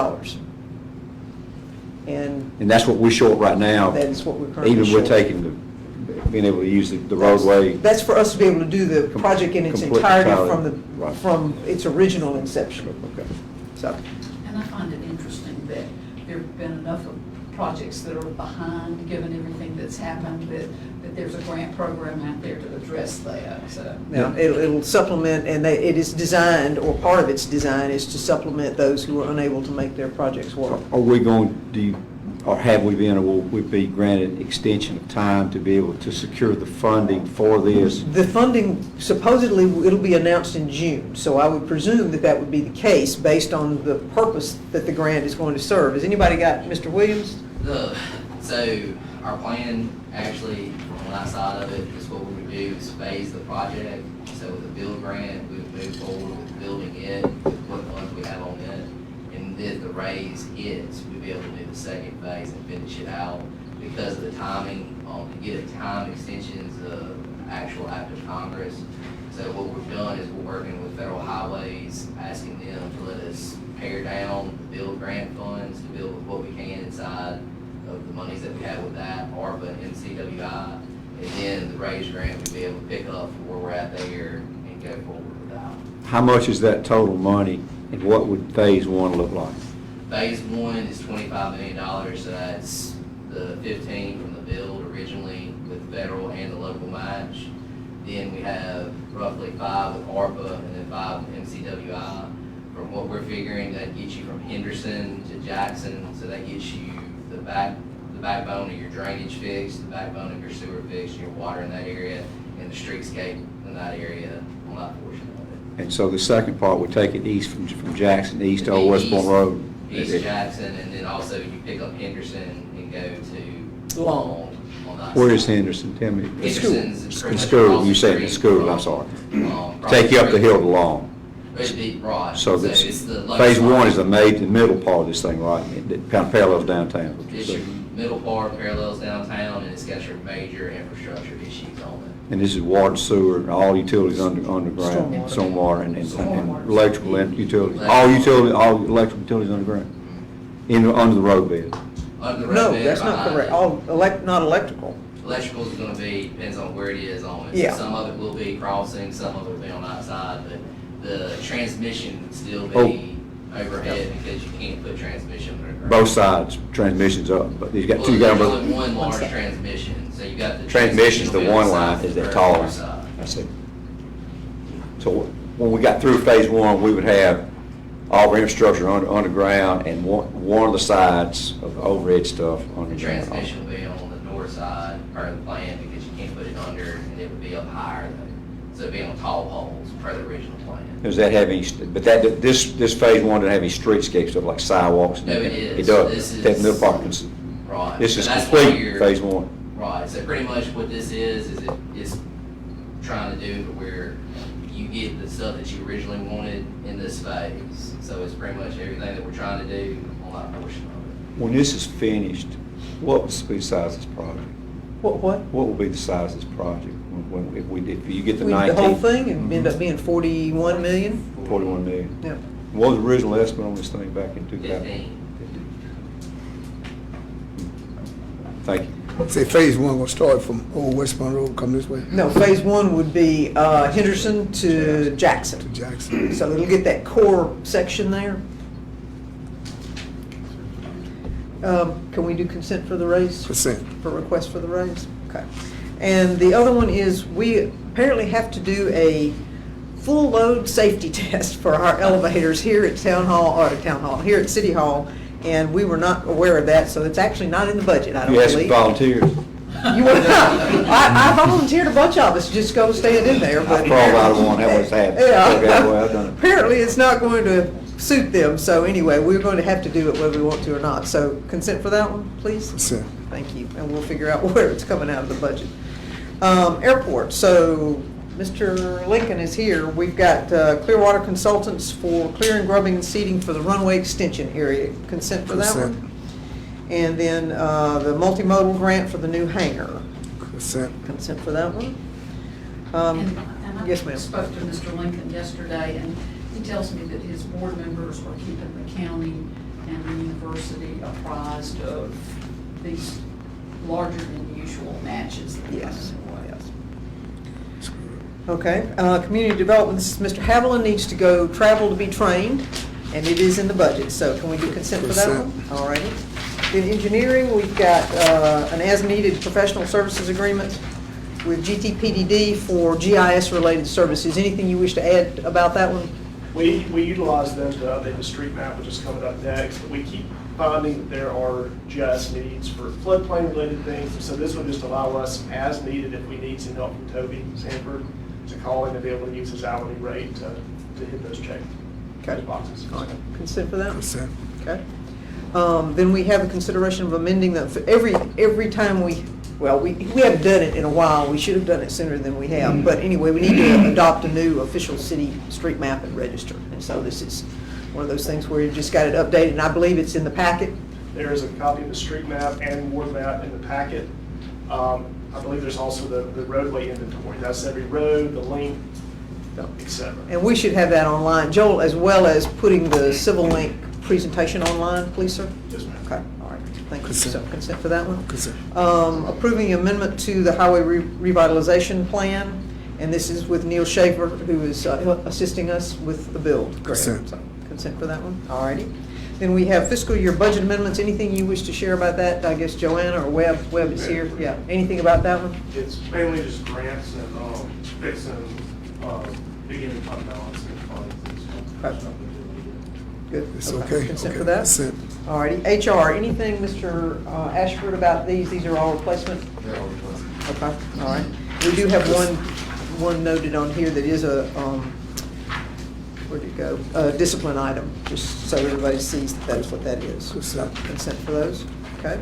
And that's what we're short right now. That is what we're currently Even short. with being able to use the roadway. That's for us to be able to do the project in its Complete entirety right. from its original inception. Okay. So, And I find it interesting that there have been enough of projects that are behind, given everything that's happened, that there's a grant program out there to address that, so. now, it'll supplement, and it is designed, or part of its design is to supplement those who are unable to make their projects work. Are we going, or have we been, or will we be granted extension of time to be able to secure the funding for this? The funding, supposedly, it'll be announced in June, so I would presume that that would be the case based on the purpose that the grant is going to serve. Has anybody got Mr. Williams? So our plan, actually, on that side of it, is what we would do is phase the project. So with the build grant, we would move forward with building it, with what funds we have on it. And then the raise hits, we'd be able to do the second phase and finish it out. Because of the timing, to get a time extensions of actual act of Congress. So what we've done is we're working with Federal Highways, asking them to let us pare down the build grant funds to build with what we can inside of the monies that we have with that, ARPA and NCWI. And then the raise grant we'd be able to pick up from where we're at there and go forward with that. How much is that total money, and what would phase one look like? Phase one is $25 million, so that's the 15 from the build originally with federal and the local match. Then we have roughly 5 with ARPA and then 5 with NCWI. From what we're figuring, that gets you from Henderson to Jackson, so that gets you the backbone of your drainage fixed, the backbone of your sewer fixed, your water in that area, and the streetscape in that area on that portion of it. And so the second part would take it east from Jackson, east to Old Westbourne Road. East Jackson, and then also you pick up Henderson and go to Long. on that Where side. is Henderson? Tell me. Henderson's pretty In much school, across you the said in street school, I'm from, sorry. Take you up the hill to Long. It'd be, right. So it's this, the phase one is the the middle part of this thing, right? It kind of parallels downtown. It's your middle part parallels downtown, and it's got your major infrastructure issues on it. And this is water, sewer, all utilities underground, stormwater and electrical and utilities. All electrical utilities underground, under the roadbed. Under the No, roadbed that's not behind correct. it. Not electrical. Electrical is gonna be, depends on where it is on it. Yeah. Some of it will be crossing, some of it will be on that side, but the transmission would still Oh. be overhead because you can't put transmission underground. Both sides, transmissions up, but you've got Well, two there's guys. only one large side. transmission, so you got the. Transmission's the will be on one the line, side is that for tall the line. side. I see. So when we got through phase one, we would have all our infrastructure underground and one of the sides of the overhead stuff The underground. transmission will be on the north side, per the plan, because you can't put it under, and it would be up higher though. So it'd be on tall poles, per the original plan. Does that have any, but this phase one doesn't have any streetscape stuff like sidewalks? and No, it everything? is. It does. This is- That middle part, Right. this So is that's why complete you're- phase one. Right, so pretty much what this is it is trying to do to where you get the stuff that you originally wanted in this phase. So it's pretty much everything that we're trying to do on that portion of When this is finished, what will be the size of this project? What? What will be the size of this project if you get the The whole 19? thing and end up being 41 million? 41 million. Yeah. What was the original estimate on this thing back in 2000? 15. Thank you. Say phase one gonna start from Old Westbourne Road, come this way No, phase one would be Henderson to to Jackson. Jackson. So it'll get that core section there. Can we do consent for the raise? Consent. For request for the raise? Okay. And the other one is, we apparently have to do a full load safety test for our elevators here at here at City Hall, and we were not aware of that, so it's actually not in the budget, I don't You asked believe. volunteers. You were I volunteered a bunch of us to just go stand in there, but. I crawled out of one, that was half. Yeah. Okay, well, I've done it. Apparently, it's not going to suit them, so anyway, we're going to have to do it whether we want to or not. So consent for that one, please? Consent. Thank you, and we'll figure out where it's coming out of the budget. Airport, so Mr. Lincoln is here. We've got Clearwater Consultants for clearing, grubbing, and seeding for the runway extension area. Consent for that Consent. one? And then the multimodal grant for the new hangar. Consent. Consent for that one? And Yes, I ma'am. spoke to Mr. Lincoln yesterday, and he tells me that his board members are keeping the county and the university apprised of these larger than usual matches that are Yes, coming their way. yes. Okay, community development, this is Mr. Haviland needs to go travel to be trained, and it is in the budget, so can we do consent for that one? Consent. All righty. In engineering, we've got an as-needed professional services agreement with GTPDD for GIS-related services. Anything you wish to add about that one? We utilize them to update the street map, which is coming up next, but we keep finding that there are GIS needs for floodplain-related things, so this would just allow us, as needed, if we need some help from Toby Sanford, to call in and be able to use his hourly rate to hit those those boxes. All right. Consent for that? Consent. Okay. Then we have a consideration of amending the, every time we haven't done it in a while, we should have done it sooner than we have, but anyway, we need to adopt a new official city street map and register, and so this is one of those things where you just got it updated, and I believe it's in the packet. There is a copy of the street map and ward map in the packet. I believe there's also the roadway inventory. That's every road, the length, et cetera. And we should have that online, Joel, as well as putting the Civil Link presentation online, please, sir? Yes, ma'am. Okay, all right, thank you. Consent. So consent for that one? Consent. Approving amendment to the highway revitalization plan, and this is with Neil Schaefer, who is assisting us with the build grant. Consent. So, consent for that one, all righty. Then we have fiscal year budget amendments. Anything you wish to share about that? I guess Joanna or Webb is here. Yeah, anything about that one? It's mainly just grants and fixing beginning fund balance and funds and stuff. Good. It's okay. Consent Okay. for that? Consent. All righty. HR, anything, Mr. Ashford, about these? These are all replacement? Okay, all right. We do have one noted on here that is a, where'd it go? A discipline item, just so everybody sees that that's what that is. Consent. Consent for those, okay?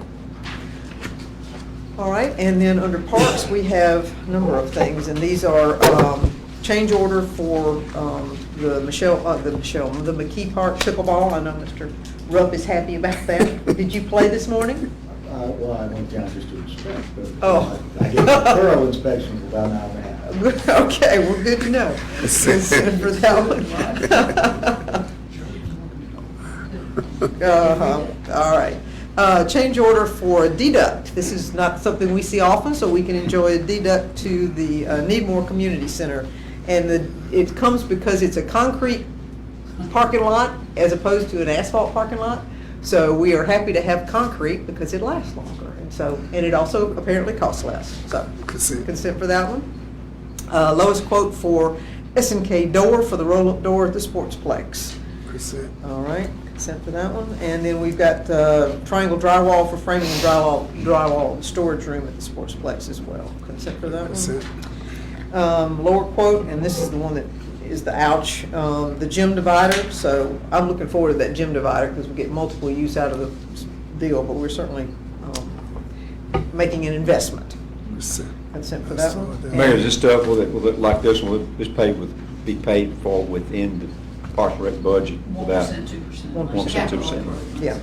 All right, and then under parks, we have a number of things, and these are change order for the McKee Park pickleball. I know Mr. Rupp is happy about that. Did you play this morning? Well, I went down just to inspect, but Oh. I did a thorough inspection of about an hour and a half. Okay, well, good to know. Consent for that one. All right. Change order for a deduct. This is not something we see often, so we can enjoy a deduct to the Needmore Community Center. And it comes because it's a concrete parking lot as opposed to an asphalt parking lot. So we are happy to have concrete because it lasts longer. And it also apparently costs less. So consent for that one. Lowest quote for S&K door for the roll-up door at the Sportsplex. Consent. All right, consent for that one. And then we've got triangle drywall for framing and drywall storage room at the Sportsplex as well. Consent for that one. Consent. Lower quote, and this is the one that is the ouch, the gym divider. So I'm looking forward to that gym divider because we get multiple use out of the deal, but we're certainly making an investment. Consent. Consent for that one. Mayor, is this stuff, will it, like this one, will this be paid for within the Parks and Rec budget? 1%, 2%. 1%, 2%. Yeah.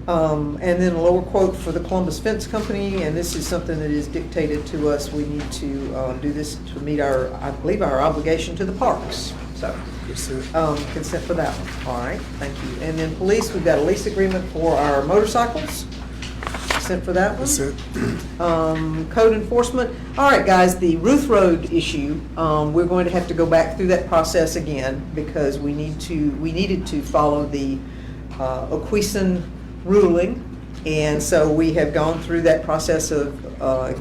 And then a lower quote for the Columbus Fence Company, and this is something that is dictated to us. We need to do this to meet I believe our obligation to the parks. So Consent for that one, all right, thank you. And then police, we've got a lease agreement for our motorcycles. Consent for that one. Code enforcement, all right, guys, the Ruth Road issue, we're going to have to go back through that process again because we needed to follow the Oqueeson ruling. And so we have gone through that process of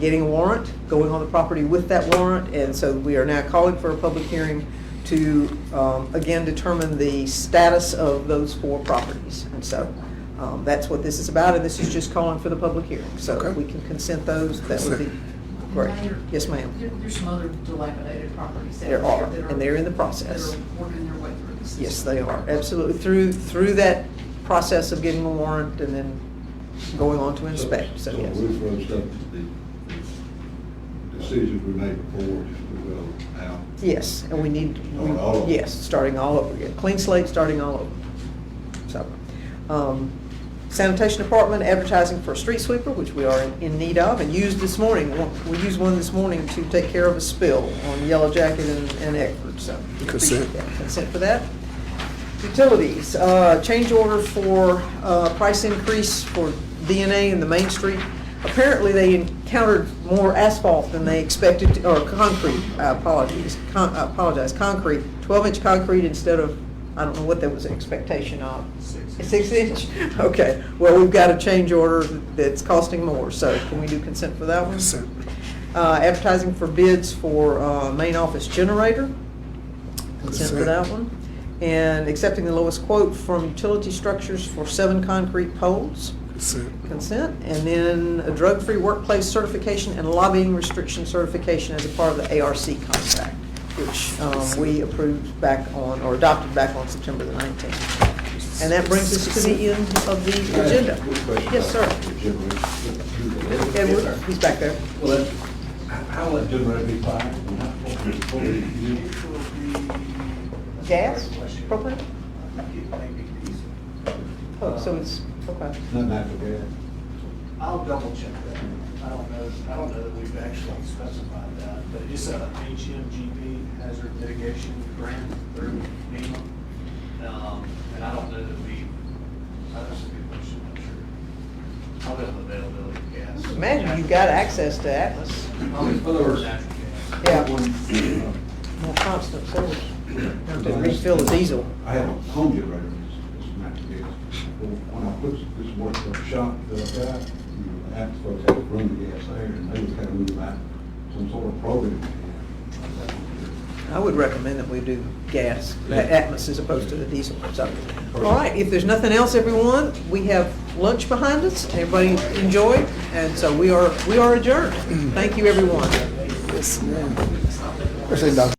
getting a warrant, going on the property with that warrant, and so we are now calling for a public hearing to, again, determine the status of those 4 properties. And so that's what this is about, and this is just calling for the public hearing. So if we can consent those, that would be great. Mayor, Yes, ma'am. There's some other dilapidated properties out There are, that and they're in the process. That are working their way through the system. Yes, they are, absolutely. Through that process of getting a warrant and then going on to inspect, so yes. Roof road stuff, the decisions we made before, just to go out. Yes, and we need, Starting all over. yes, starting all over again. Clean slate, starting all over. So, sanitation department advertising for a street sweeper, which we are in need of, and used this morning. We used one this morning to take care of a spill on Yellow Jacket and Eckford, so. Consent. Consent for that. Utilities, change order for price increase for DNA in the Main Street. Apparently, they encountered more asphalt than they expected, or concrete, apologize, concrete, 12-inch concrete instead of, I don't know what that was an expectation of. 6-inch? Okay, well, we've got a change order that's costing more, so can we do consent for that one? Consent. Advertising for bids for main office generator. Consent for that one. And accepting the lowest quote from Utility Structures for 7 concrete poles. Consent. And then a drug-free workplace certification and lobbying restriction certification as a part of the ARC contract, which we approved back on, or adopted back on September the 19th. And that brings us to the end of the agenda. Yes, sir. Edward, he's back there. Well, how will that generator be fired? Gas, propane? Oh, so it's, okay. Not natural gas. I'll double check that. I don't know that we've actually specified that, but it's a HMGP hazard mitigation grant through NEMA. And I don't know that that's a good question, I'm sure. I'll have availability of gas. Imagine you've got access to Atlas. In other words, Yeah. More constant source. Have to refill the diesel. I have a home generator, it's natural gas. When I put this work for the shop that I got, the apps folks had to run the gas there, and they would kind of move out some sort of program. I would recommend that we do gas, Atlas as opposed to the diesel. So, all right, if there's nothing else, everyone, we have lunch behind us. Everybody enjoy, and so we are adjourned. Thank you, everyone. Yes, ma'am. Appreciate it, Dr.